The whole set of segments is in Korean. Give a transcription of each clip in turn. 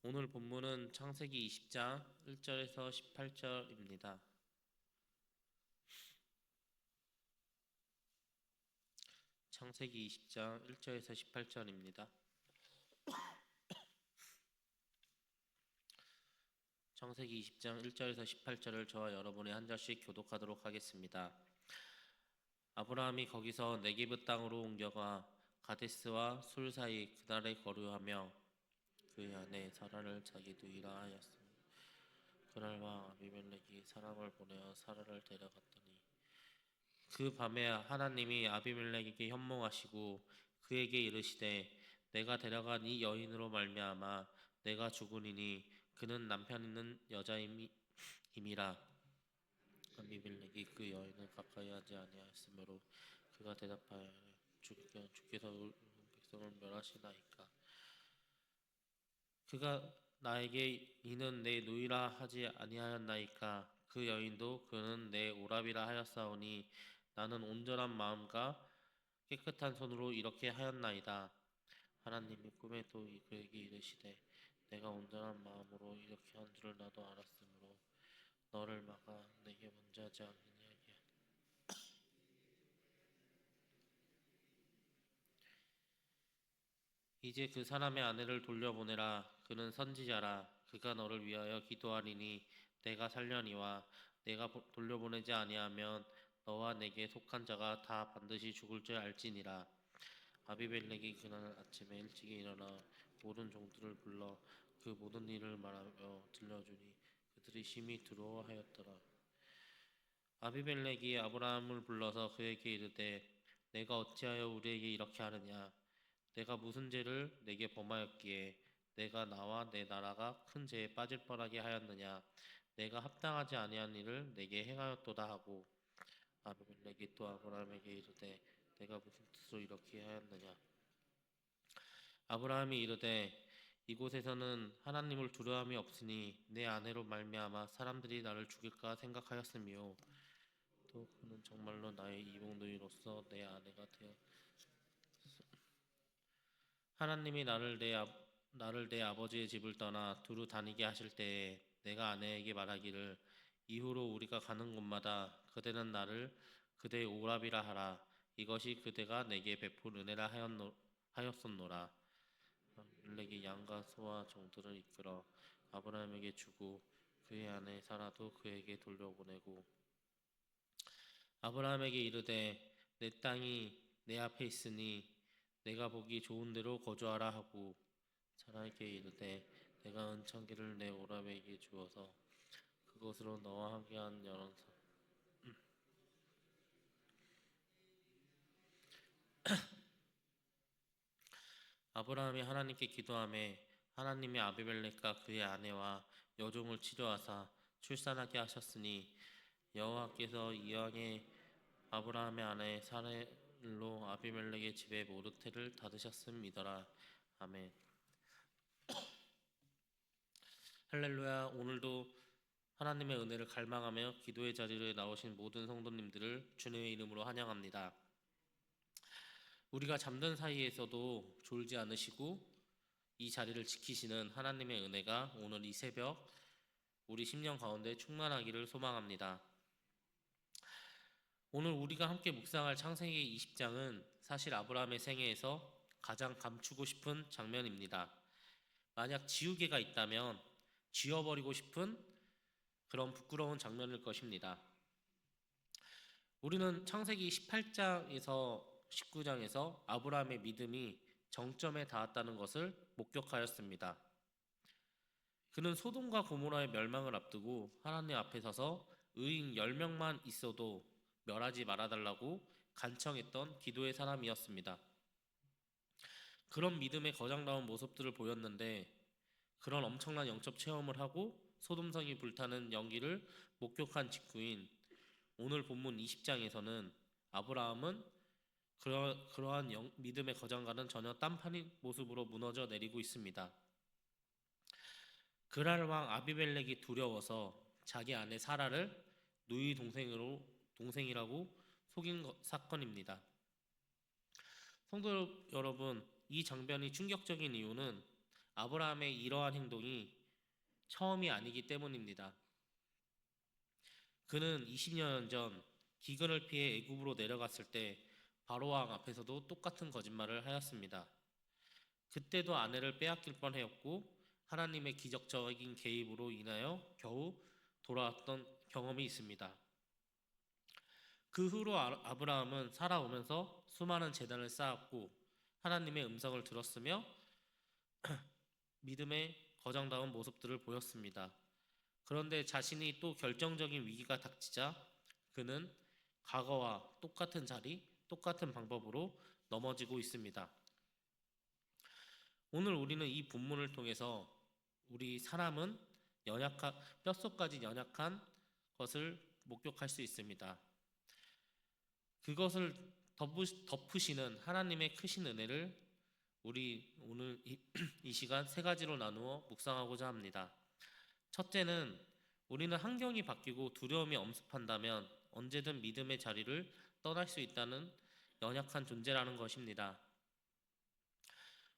오늘 본문은 창세기 20장 1절에서 18절입니다. 창세기 20장 1절에서 18절입니다. 창세기 20장 1절에서 18절을 저와 여러분이 한 절씩 교독하도록 하겠습니다. 아브라함이 거기서 네게브 땅으로 옮겨가 가데스와 술 사이 그날에 거류하며 그 아내 사라를 자기 누이라 하였으니 그날 왕 아비멜렉이 사람을 보내어 사라를 데려갔더니 그 밤에 하나님이 아비멜렉에게 현몽하시고 그에게 이르시되 내가 데려간 이 여인으로 말미암아 내가 죽으리니 그는 남편 있는 여자임이라. 아비멜렉이 그 여인을 가까이 하지 아니하였으므로 그가 대답하여 주께서 백성을 멸하시나이까. 그가 나에게 이는 내 누이라 하지 아니하였나이까. 그 여인도 그는 내 오랍이라 하였사오니 나는 온전한 마음과 깨끗한 손으로 이렇게 하였나이다. 하나님이 꿈에 또 그에게 이르시되 내가 온전한 마음으로 이렇게 한 줄을 나도 알았으므로 너를 막아 내게 범죄하지 않느냐. 이제 그 사람의 아내를 돌려보내라. 그는 선지자라. 그가 너를 위하여 기도하리니 내가 살려니와 내가 돌려보내지 아니하면 너와 내게 속한 자가 다 반드시 죽을 줄 알지니라. 아비멜렉이 그날 아침에 일찍이 일어나 모든 종들을 불러 그 모든 일을 말하며 들려주니 그들이 심히 두려워하였더라. 아비멜렉이 아브라함을 불러서 그에게 이르되 내가 어찌하여 우리에게 이렇게 하느냐. 내가 무슨 죄를 내게 범하였기에 내가 나와 내 나라가 큰 죄에 빠질 뻔하게 하였느냐. 내가 합당하지 아니한 일을 내게 행하였도다 하고 아비멜렉이 또 아브라함에게 이르되 내가 무슨 뜻으로 이렇게 하였느냐. 아브라함이 이르되 이곳에서는 하나님을 두려움이 없으니 내 아내로 말미암아 사람들이 나를 죽일까 생각하였으며 또 그는 정말로 나의 이복누이로서 내 아내가 되어 하나님이 나를 내 아버지의 집을 떠나 두루 다니게 하실 때에 내가 아내에게 말하기를 이후로 우리가 가는 곳마다 그대는 나를 그대의 오랍이라 하라. 이것이 그대가 내게 베푼 은혜라 하였었노라. 아비멜렉이 양과 소와 종들을 이끌어 아브라함에게 주고 그의 아내 사라도 그에게 돌려보내고 아브라함에게 이르되 내 땅이 내 앞에 있으니 내가 보기 좋은 데로 거주하라 하고 사라에게 이르되 내가 은창기를 내 오랍에게 주어서 그것으로 너와 함께한 여러 아브라함이 하나님께 기도하매 하나님이 아비멜렉과 그의 아내와 여종을 치료하사 출산하게 하셨으니 여호와께서 이왕에 아브라함의 아내 사레로 아비멜렉의 집에 모르테를 닫으셨음이더라. 아멘. 할렐루야. 오늘도 하나님의 은혜를 갈망하며 기도의 자리에 나오신 모든 성도님들을 주님의 이름으로 환영합니다. 우리가 잠든 사이에서도 졸지 않으시고 이 자리를 지키시는 하나님의 은혜가 오늘 이 새벽 우리 심령 가운데 충만하기를 소망합니다. 오늘 우리가 함께 묵상할 창세기 20장은 사실 아브라함의 생애에서 가장 감추고 싶은 장면입니다. 만약 지우개가 있다면 지워버리고 싶은 그런 부끄러운 장면일 것입니다. 우리는 창세기 18장에서 19장에서 아브라함의 믿음이 정점에 닿았다는 것을 목격하였습니다. 그는 소돔과 고모라의 멸망을 앞두고 하나님 앞에 서서 의인 10명만 있어도 멸하지 말아달라고 간청했던 기도의 사람이었습니다. 그런 믿음의 거장다운 모습들을 보였는데 그런 엄청난 영적 체험을 하고 소돔성이 불타는 연기를 목격한 직후인 오늘 본문 20장에서는 아브라함은 그러한 믿음의 거장과는 전혀 딴판인 모습으로 무너져 내리고 있습니다. 그랄 왕 아비멜렉이 두려워서 자기 아내 사라를 누이 동생이라고 속인 사건입니다. 성도 여러분, 이 장면이 충격적인 이유는 아브라함의 이러한 행동이 처음이 아니기 때문입니다. 그는 20년 전 기근을 피해 애굽으로 내려갔을 때 바로 왕 앞에서도 똑같은 거짓말을 하였습니다. 그때도 아내를 빼앗길 뻔하였고 하나님의 기적적인 개입으로 인하여 겨우 돌아왔던 경험이 있습니다. 그 후로 아브라함은 살아오면서 수많은 재단을 쌓았고 하나님의 음성을 들었으며 믿음의 거장다운 모습들을 보였습니다. 그런데 자신이 또 결정적인 위기가 닥치자 그는 과거와 똑같은 자리, 똑같은 방법으로 넘어지고 있습니다. 오늘 우리는 이 본문을 통해서 우리 사람은 뼛속까지 연약한 것을 목격할 수 있습니다. 그것을 덮으시는 하나님의 크신 은혜를 우리 오늘 이 시간 세 가지로 나누어 묵상하고자 합니다. 첫째는 우리는 환경이 바뀌고 두려움이 엄습한다면 언제든 믿음의 자리를 떠날 수 있다는 연약한 존재라는 것입니다.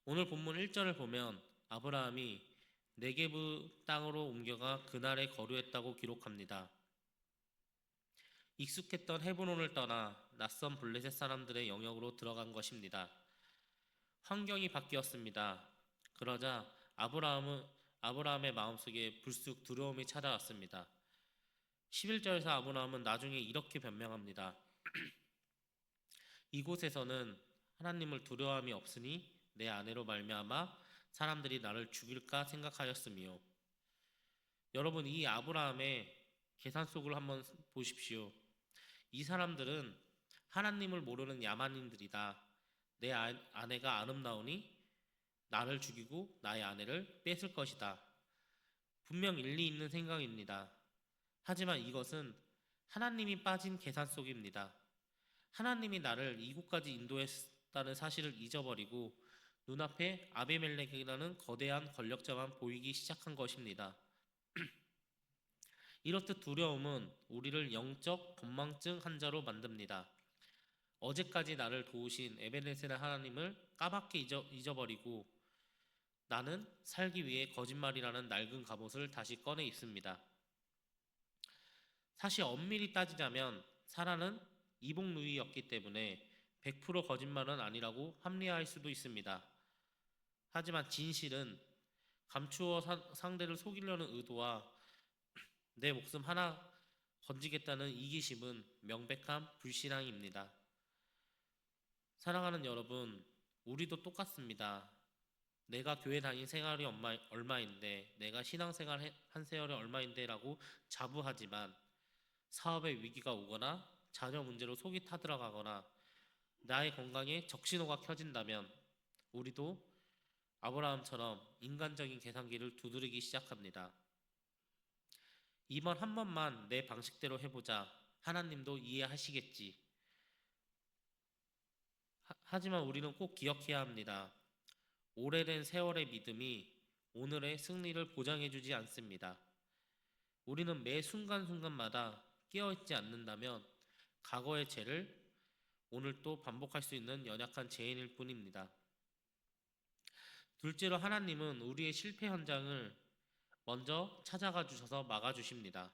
오늘 본문 1절을 보면 아브라함이 네게브 땅으로 옮겨가 그날에 거류했다고 기록합니다. 익숙했던 헤브론을 떠나 낯선 블레셋 사람들의 영역으로 들어간 것입니다. 환경이 바뀌었습니다. 그러자 아브라함의 마음속에 불쑥 두려움이 찾아왔습니다. 11절에서 아브라함은 나중에 이렇게 변명합니다. 이곳에서는 하나님을 두려움이 없으니 내 아내로 말미암아 사람들이 나를 죽일까 생각하였으며. 여러분, 이 아브라함의 계산 속을 한번 보십시오. 이 사람들은 하나님을 모르는 야만인들이다. 내 아내가 아름다우니 나를 죽이고 나의 아내를 뺏을 것이다. 분명 일리 있는 생각입니다. 하지만 이것은 하나님이 빠진 계산 속입니다. 하나님이 나를 이곳까지 인도했다는 사실을 잊어버리고 눈앞에 아비멜렉이라는 거대한 권력자만 보이기 시작한 것입니다. 이렇듯 두려움은 우리를 영적 건망증 환자로 만듭니다. 어제까지 나를 도우신 에베네셀의 하나님을 까맣게 잊어버리고 나는 살기 위해 거짓말이라는 낡은 갑옷을 다시 꺼내 입습니다. 사실 엄밀히 따지자면 사라는 이복누이였기 때문에 100% 거짓말은 아니라고 합리화할 수도 있습니다. 하지만 진실은 감추어 상대를 속이려는 의도와 내 목숨 하나 건지겠다는 이기심은 명백한 불신앙입니다. 사랑하는 여러분, 우리도 똑같습니다. 내가 교회 다닌 생활이 얼마인데, 내가 신앙생활 한 세월이 얼마인데 라고 자부하지만 사업의 위기가 오거나 자녀 문제로 속이 타들어가거나 나의 건강에 적신호가 켜진다면 우리도 아브라함처럼 인간적인 계산기를 두드리기 시작합니다. 이번 한 번만 내 방식대로 해보자. 하나님도 이해하시겠지. 하지만 우리는 꼭 기억해야 합니다. 오래된 세월의 믿음이 오늘의 승리를 보장해주지 않습니다. 우리는 매 순간순간마다 깨어있지 않는다면 과거의 죄를 오늘 또 반복할 수 있는 연약한 죄인일 뿐입니다. 둘째로 하나님은 우리의 실패 현장을 먼저 찾아가 주셔서 막아주십니다.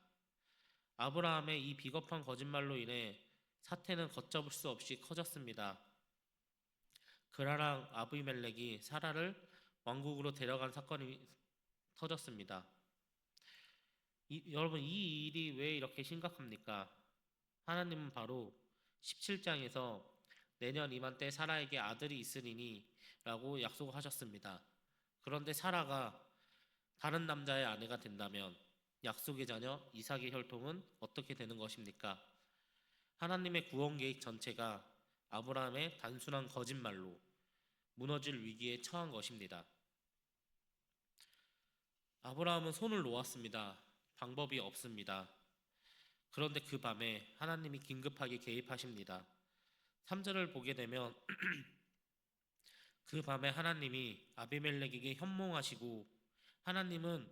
아브라함의 이 비겁한 거짓말로 인해 사태는 걷잡을 수 없이 커졌습니다. 그라랑 아비멜렉이 사라를 왕국으로 데려간 사건이 터졌습니다. 여러분, 이 일이 왜 이렇게 심각합니까? 하나님은 바로 17장에서 내년 이맘때 사라에게 아들이 있으리니 라고 약속을 하셨습니다. 그런데 사라가 다른 남자의 아내가 된다면 약속의 자녀 이삭의 혈통은 어떻게 되는 것입니까? 하나님의 구원 계획 전체가 아브라함의 단순한 거짓말로 무너질 위기에 처한 것입니다. 아브라함은 손을 놓았습니다. 방법이 없습니다. 그런데 그 밤에 하나님이 긴급하게 개입하십니다. 3절을 보게 되면 그 밤에 하나님이 아비멜렉에게 현몽하시고 하나님은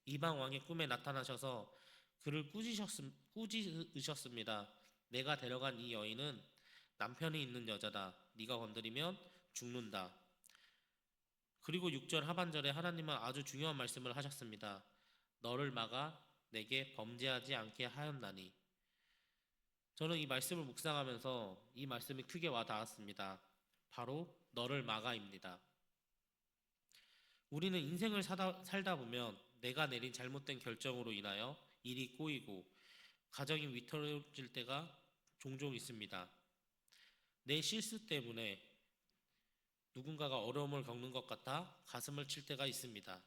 이방 왕의 꿈에 나타나셔서 그를 꾸짖으셨습니다. 내가 데려간 이 여인은 남편이 있는 여자다. 네가 건드리면 죽는다. 그리고 6절 하반절에 하나님은 아주 중요한 말씀을 하셨습니다. 너를 막아 내게 범죄하지 않게 하였나니. 저는 이 말씀을 묵상하면서 이 말씀이 크게 와 닿았습니다. 바로 너를 막아입니다. 우리는 인생을 살다 보면 내가 내린 잘못된 결정으로 인하여 일이 꼬이고 가정이 위태로워질 때가 종종 있습니다. 내 실수 때문에 누군가가 어려움을 겪는 것 같아 가슴을 칠 때가 있습니다.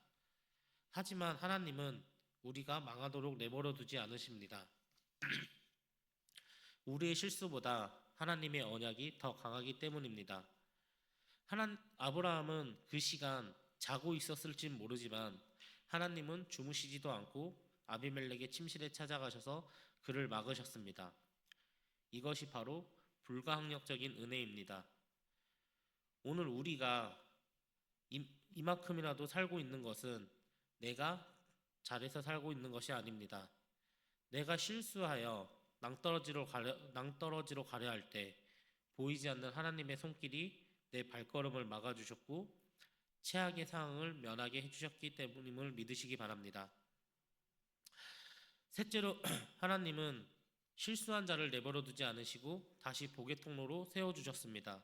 하지만 하나님은 우리가 망하도록 내버려 두지 않으십니다. 우리의 실수보다 하나님의 언약이 더 강하기 때문입니다. 아브라함은 그 시간 자고 있었을진 모르지만 하나님은 주무시지도 않고 아비멜렉의 침실에 찾아가셔서 그를 막으셨습니다. 이것이 바로 불가항력적인 은혜입니다. 오늘 우리가 이만큼이라도 살고 있는 것은 내가 잘해서 살고 있는 것이 아닙니다. 내가 실수하여 낭떠러지로 가려 할 때 보이지 않는 하나님의 손길이 내 발걸음을 막아주셨고 최악의 상황을 면하게 해주셨기 때문임을 믿으시기 바랍니다. 셋째로 하나님은 실수한 자를 내버려 두지 않으시고 다시 복의 통로로 세워주셨습니다.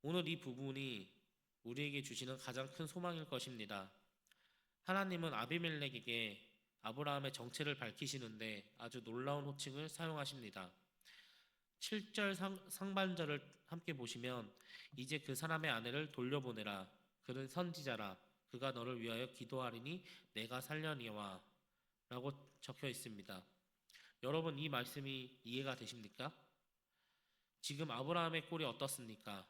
오늘 이 부분이 우리에게 주시는 가장 큰 소망일 것입니다. 하나님은 아비멜렉에게 아브라함의 정체를 밝히시는데 아주 놀라운 호칭을 사용하십니다. 7절 상반절을 함께 보시면 이제 그 사람의 아내를 돌려보내라. 그는 선지자라. 그가 너를 위하여 기도하리니 내가 살려니와 라고 적혀 있습니다. 여러분 이 말씀이 이해가 되십니까? 지금 아브라함의 꼴이 어떻습니까?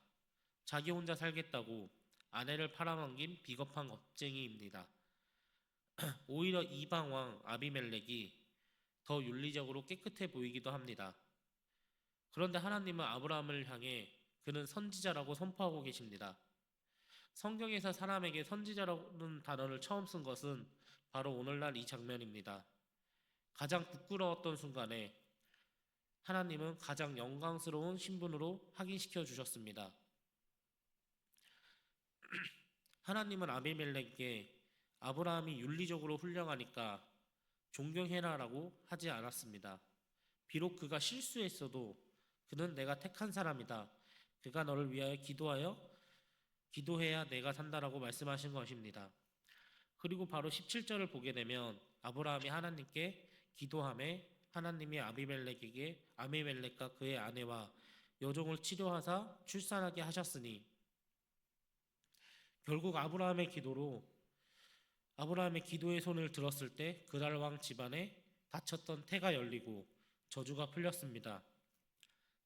자기 혼자 살겠다고 아내를 팔아넘긴 비겁한 겁쟁이입니다. 오히려 이방왕 아비멜렉이 더 윤리적으로 깨끗해 보이기도 합니다. 그런데 하나님은 아브라함을 향해 그는 선지자라고 선포하고 계십니다. 성경에서 사람에게 선지자라는 단어를 처음 쓴 것은 바로 오늘날 이 장면입니다. 가장 부끄러웠던 순간에 하나님은 가장 영광스러운 신분으로 확인시켜 주셨습니다. 하나님은 아비멜렉에게 아브라함이 윤리적으로 훌륭하니까 존경해라라고 하지 않았습니다. 비록 그가 실수했어도 그는 내가 택한 사람이다. 그가 너를 위하여 기도해야 내가 산다라고 말씀하신 것입니다. 그리고 바로 17절을 보게 되면 아브라함이 하나님께 기도함에 하나님이 아비멜렉과 그의 아내와 여종을 치료하사 출산하게 하셨으니 결국 아브라함의 기도의 손을 들었을 때 그날 왕 집안에 닫혔던 태가 열리고 저주가 풀렸습니다.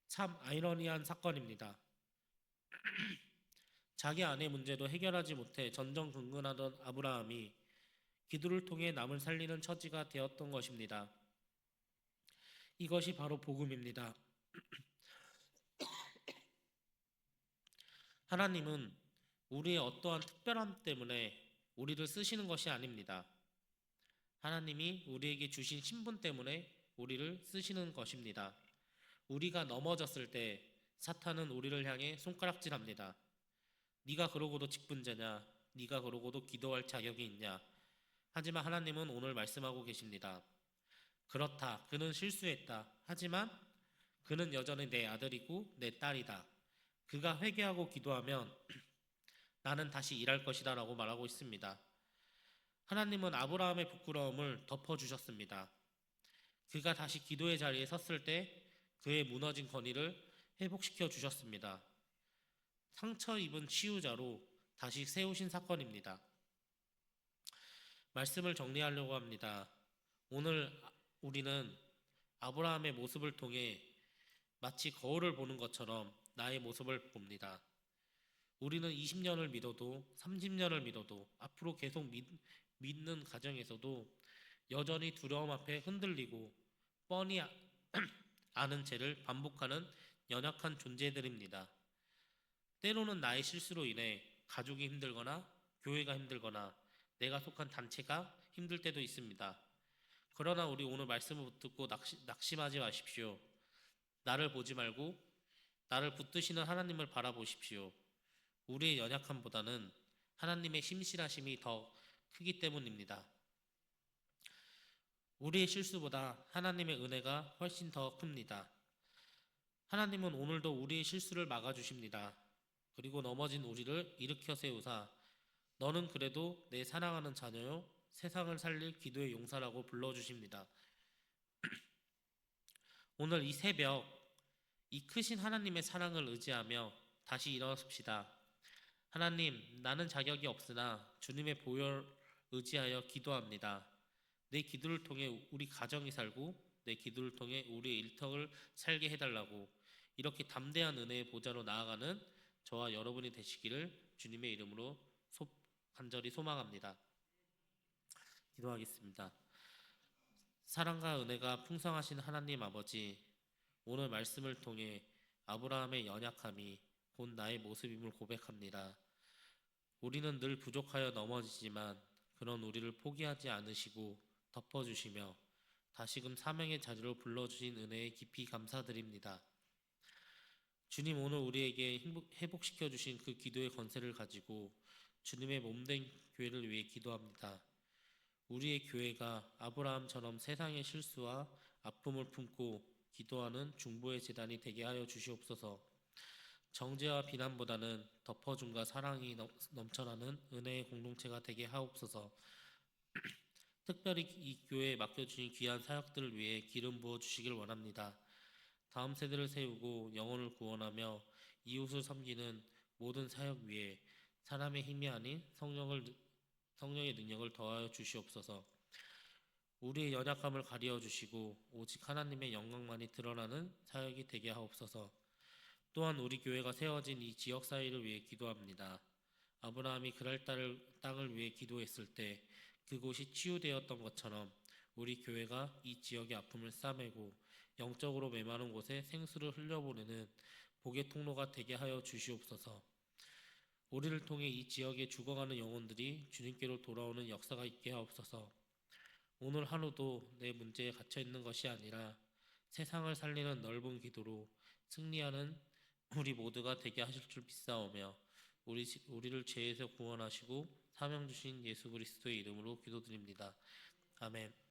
참 아이러니한 사건입니다. 자기 아내 문제도 해결하지 못해 전전긍긍하던 아브라함이 기도를 통해 남을 살리는 처지가 되었던 것입니다. 이것이 바로 복음입니다. 하나님은 우리의 어떠한 특별함 때문에 우리를 쓰시는 것이 아닙니다. 하나님이 우리에게 주신 신분 때문에 우리를 쓰시는 것입니다. 우리가 넘어졌을 때 사탄은 우리를 향해 손가락질합니다. 네가 그러고도 직분자냐? 네가 그러고도 기도할 자격이 있냐? 하지만 하나님은 오늘 말씀하고 계십니다. 그렇다. 그는 실수했다. 하지만 그는 여전히 내 아들이고 내 딸이다. 그가 회개하고 기도하면 나는 다시 일할 것이다 라고 말하고 있습니다. 하나님은 아브라함의 부끄러움을 덮어주셨습니다. 그가 다시 기도의 자리에 섰을 때 그의 무너진 권위를 회복시켜 주셨습니다. 상처 입은 치유자로 다시 세우신 사건입니다. 말씀을 정리하려고 합니다. 오늘 우리는 아브라함의 모습을 통해 마치 거울을 보는 것처럼 나의 모습을 봅니다. 우리는 20년을 믿어도 30년을 믿어도 앞으로 계속 믿는 가정에서도 여전히 두려움 앞에 흔들리고 뻔히 아는 죄를 반복하는 연약한 존재들입니다. 때로는 나의 실수로 인해 가족이 힘들거나 교회가 힘들거나 내가 속한 단체가 힘들 때도 있습니다. 그러나 우리 오늘 말씀을 듣고 낙심하지 마십시오. 나를 보지 말고 나를 붙드시는 하나님을 바라보십시오. 우리의 연약함보다는 하나님의 심실하심이 더 크기 때문입니다. 우리의 실수보다 하나님의 은혜가 훨씬 더 큽니다. 하나님은 오늘도 우리의 실수를 막아주십니다. 그리고 넘어진 우리를 일으켜 세우사 너는 그래도 내 사랑하는 자녀요 세상을 살릴 기도의 용사라고 불러주십니다. 오늘 이 새벽 이 크신 하나님의 사랑을 의지하며 다시 일어섭시다. 하나님, 나는 자격이 없으나 주님의 보혈 의지하여 기도합니다. 내 기도를 통해 우리 가정이 살고 내 기도를 통해 우리의 일터를 살게 해달라고 이렇게 담대한 은혜의 보좌로 나아가는 저와 여러분이 되시기를 주님의 이름으로 간절히 소망합니다. 기도하겠습니다. 사랑과 은혜가 풍성하신 하나님 아버지, 오늘 말씀을 통해 아브라함의 연약함이 곧 나의 모습임을 고백합니다. 우리는 늘 부족하여 넘어지지만 그런 우리를 포기하지 않으시고 덮어주시며 다시금 사명의 자리로 불러주신 은혜에 깊이 감사드립니다. 주님, 오늘 우리에게 회복시켜 주신 그 기도의 권세를 가지고 주님의 몸된 교회를 위해 기도합니다. 우리의 교회가 아브라함처럼 세상의 실수와 아픔을 품고 기도하는 중보의 제단이 되게 하여 주시옵소서. 정죄와 비난보다는 덮어줌과 사랑이 넘쳐나는 은혜의 공동체가 되게 하옵소서. 특별히 이 교회에 맡겨주신 귀한 사역들을 위해 기름 부어주시길 원합니다. 다음 세대를 세우고 영혼을 구원하며 이웃을 섬기는 모든 사역 위에 사람의 힘이 아닌 성령의 능력을 더하여 주시옵소서. 우리의 연약함을 가리어 주시고 오직 하나님의 영광만이 드러나는 사역이 되게 하옵소서. 또한 우리 교회가 세워진 이 지역 사회를 위해 기도합니다. 아브라함이 그랄 땅을 위해 기도했을 때 그곳이 치유되었던 것처럼 우리 교회가 이 지역의 아픔을 싸매고 영적으로 메마른 곳에 생수를 흘려보내는 복의 통로가 되게 하여 주시옵소서. 우리를 통해 이 지역에 죽어가는 영혼들이 주님께로 돌아오는 역사가 있게 하옵소서. 오늘 하루도 내 문제에 갇혀있는 것이 아니라 세상을 살리는 넓은 기도로 승리하는 우리 모두가 되게 하실 줄 믿사오며 우리를 죄에서 구원하시고 사명 주신 예수 그리스도의 이름으로 기도드립니다. 아멘.